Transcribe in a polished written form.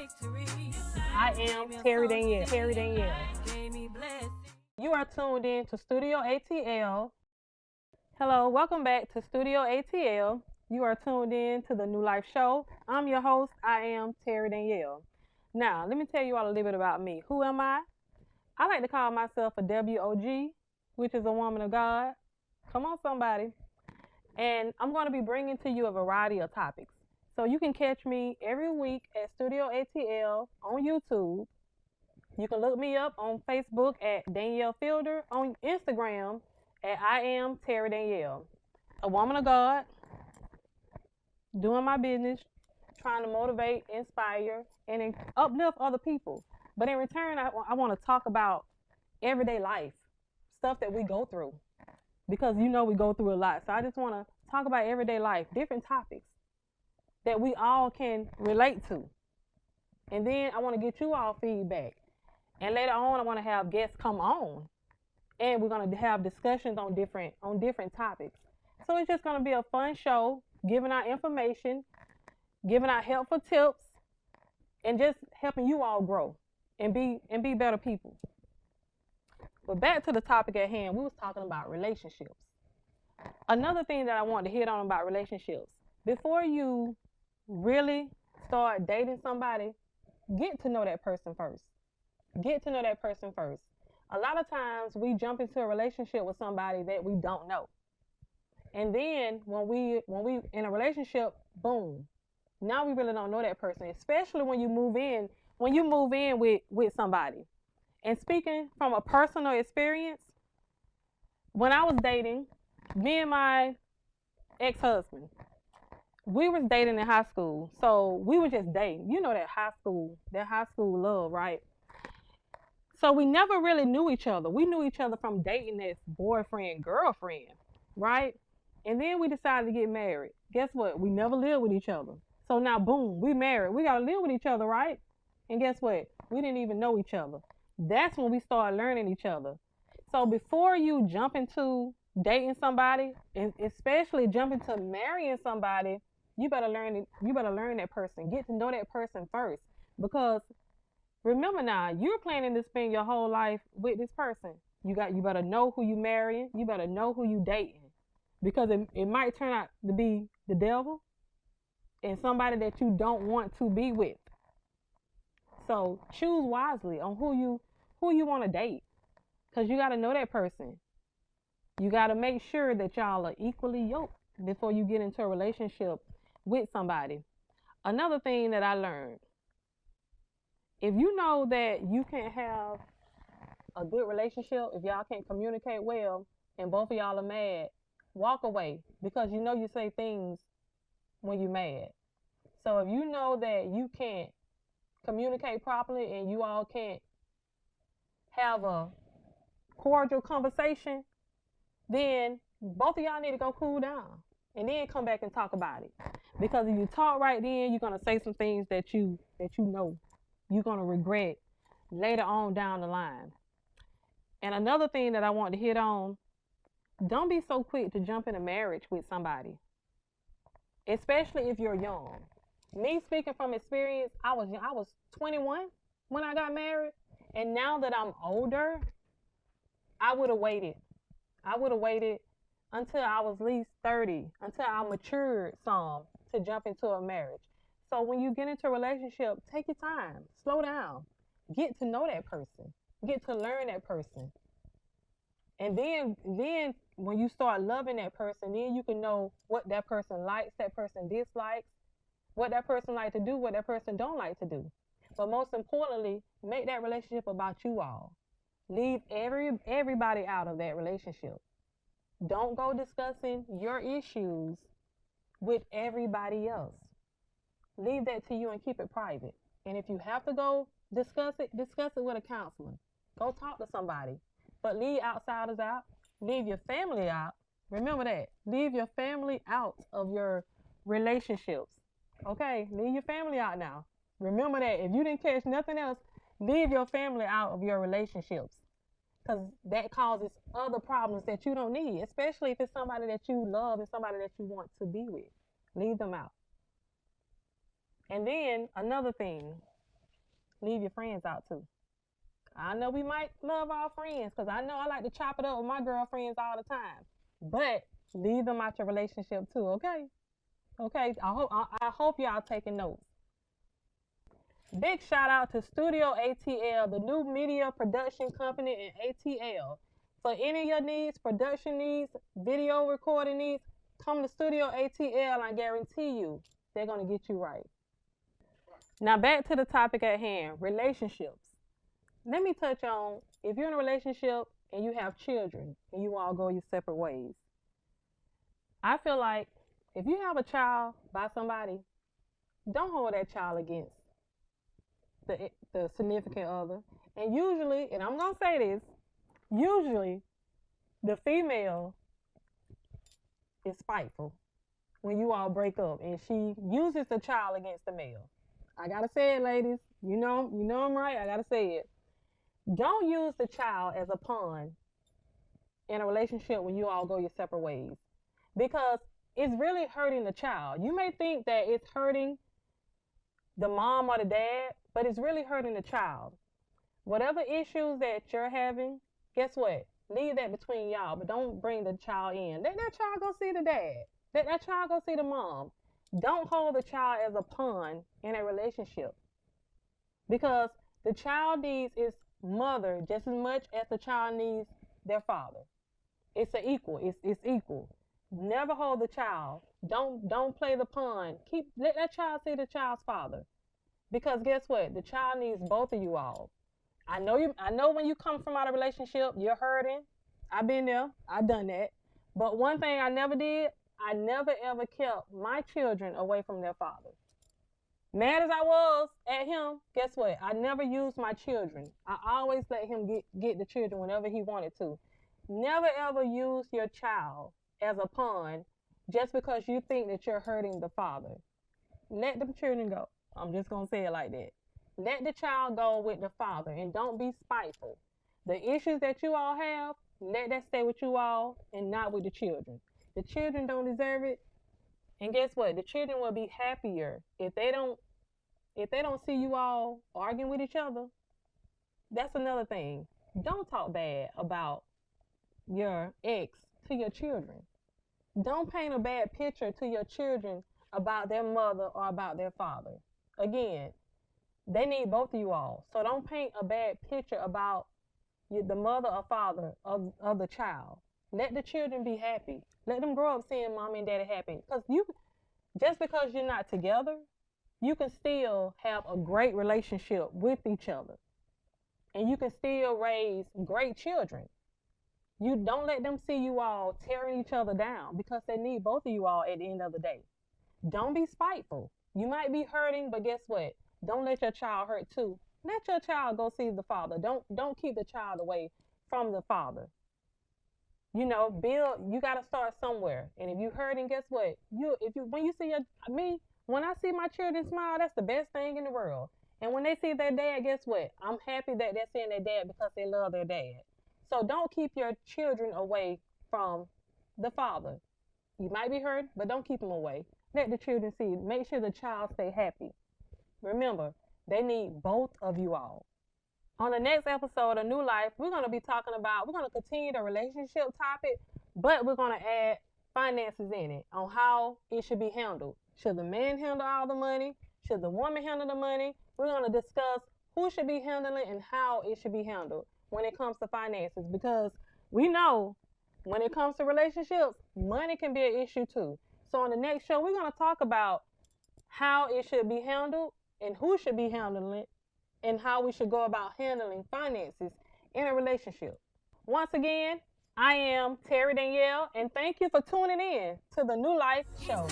I am Terri Danelle. You are tuned in to Studio ATL. Hello, welcome back to Studio ATL. You are tuned in to the New Life Show. I'm your host. I am Terri Danelle. Now, let me tell you all a little bit about me. Who am I? I like to call myself a WOG, which is a woman of God. Come on, somebody. And I'm going to be bringing to you a variety of topics. So you can catch me every week at Studio ATL on YouTube. You can look me up on Facebook at Danielle Fielder, on Instagram at I am Terri Danelle. A woman of God, doing my business, trying to motivate, inspire, and uplift other people. But in return, I want to talk about everyday life, stuff that we go through, because we go through a lot. So I just want to talk about everyday life, different topics that we all can relate to. And then I want to get you all feedback. And later on, I want to have guests come on, and we're going to have discussions on different topics. So it's just going to be a fun show, giving out information, giving out helpful tips, and just helping you all grow and be better people. But back to the topic at hand, we was talking about relationships. Another thing that I want to hit on about relationships, before you really start dating somebody, get to know that person first. Get to know that person first. A lot of times we jump into a relationship with somebody that we don't know. And then when we in a relationship, boom, now we really don't know that person, especially when you move in with somebody. And speaking from a personal experience, when I was dating, me and my ex-husband, we was dating in high school. So we were just dating. You know that high school love, right? So we never really knew each other. We knew each other from dating as boyfriend, girlfriend, right? And then we decided to get married. Guess what? We never lived with each other. So now, boom, we married. We got to live with each other, right? And guess what? We didn't even know each other. That's when we started learning each other. So before you jump into dating somebody, and especially jump into marrying somebody, you better learn that person. Get to know that person first. Because remember now, you're planning to spend your whole life with this person. You better know who you marrying. You better know who you dating. Because it might turn out to be the devil and somebody that you don't want to be with. So choose wisely on who you want to date. Because you got to know that person. You got to make sure that y'all are equally yoked before you get into a relationship with somebody. Another thing that I learned, if you know that you can't have a good relationship, if y'all can't communicate well and both of y'all are mad, walk away, because you say things when you're mad. So if you know that you can't communicate properly and you all can't have a cordial conversation, then both of y'all need to go cool down and then come back and talk about it. Because if you talk right then, you're going to say some things that you know you're going to regret later on down the line. And another thing that I want to hit on, don't be so quick to jump into marriage with somebody, especially if you're young. Me speaking from experience, I was 21 when I got married, and now that I'm older, I would have waited. I would have waited until I was at least 30, until I matured some to jump into a marriage. So when you get into a relationship, take your time, slow down, get to know that person, get to learn that person. And then when you start loving that person, then you can know what that person likes, that person dislikes, what that person like to do, what that person don't like to do. But most importantly, make that relationship about you all. Leave everybody out of that relationship. Don't go discussing your issues with everybody else. Leave that to you and keep it private. And if you have to go discuss it with a counselor. Go talk to somebody. But leave outsiders out. Leave your family out. Remember that. Leave your family out of your relationships. Okay? Leave your family out now. Remember that. If you didn't catch nothing else, leave your family out of your relationships. Because that causes other problems that you don't need, especially if it's somebody that you love and somebody that you want to be with. Leave them out. And then another thing, leave your friends out too. I know we might love our friends because I know I like to chop it up with my girlfriends all the time. But leave them out your relationship too, okay? Okay, I hope y'all taking notes. Big shout out to Studio ATL, the new media production company in ATL. For any of your needs, production needs, video recording needs, come to Studio ATL. I guarantee you they're going to get you right. Now back to the topic at hand, relationships. Let me touch on if you're in a relationship and you have children and you all go your separate ways. I feel like if you have a child by somebody, don't hold that child against the significant other. And usually, and I'm going to say this, usually the female is spiteful when you all break up and she uses the child against the male. I got to say it, ladies. You know I'm right. I got to say it. Don't use the child as a pawn in a relationship when you all go your separate ways, because it's really hurting the child. You may think that it's hurting the mom or the dad, but it's really hurting the child. Whatever issues that you're having, guess what? Leave that between y'all, but don't bring the child in. Let that child go see the dad. Let that child go see the mom. Don't hold the child as a pawn in a relationship, because the child needs its mother just as much as the child needs their father. It's an equal. It's equal. Never hold the child. Don't play the pawn. Let that child see the child's father, because guess what? The child needs both of you all. I know when you come from out of a relationship, you're hurting. I've been there. I've done that. But one thing I never did, I never ever kept my children away from their father. Mad as I was at him, guess what? I never used my children. I always let him get the children whenever he wanted to. Never ever use your child as a pawn just because you think that you're hurting the father. Let them children go. I'm just going to say it like that. Let the child go with the father and don't be spiteful. The issues that you all have, let that stay with you all and not with the children. The children don't deserve it. And guess what? The children will be happier if they don't see you all arguing with each other. That's another thing. Don't talk bad about your ex to your children. Don't paint a bad picture to your children about their mother or about their father. Again, they need both of you all. So don't paint a bad picture about the mother or father of the child. Let the children be happy. Let them grow up seeing mommy and daddy happy. Because just because you're not together, you can still have a great relationship with each other. And you can still raise great children. You don't let them see you all tearing each other down, because they need both of you all at the end of the day. Don't be spiteful. You might be hurting, but guess what? Don't let your child hurt too. Let your child go see the father. Don't keep the child away from the father. You got to start somewhere. And if you're hurting, guess what? When I see my children smile, that's the best thing in the world. And when they see their dad, guess what? I'm happy that they're seeing their dad because they love their dad. So don't keep your children away from the father. You might be hurt, but don't keep them away. Let the children see. Make sure the child stay happy. Remember, they need both of you all. On the next episode of New Life, we're going to continue the relationship topic, but we're going to add finances in it on how it should be handled. Should the man handle all the money? Should the woman handle the money? We're going to discuss who should be handling and how it should be handled when it comes to finances, because we know when it comes to relationships, money can be an issue too. So on the next show, we're going to talk about how it should be handled and who should be handling it, and how we should go about handling finances in a relationship. Once again, I am Terri Danelle, and thank you for tuning in to the New Life Show.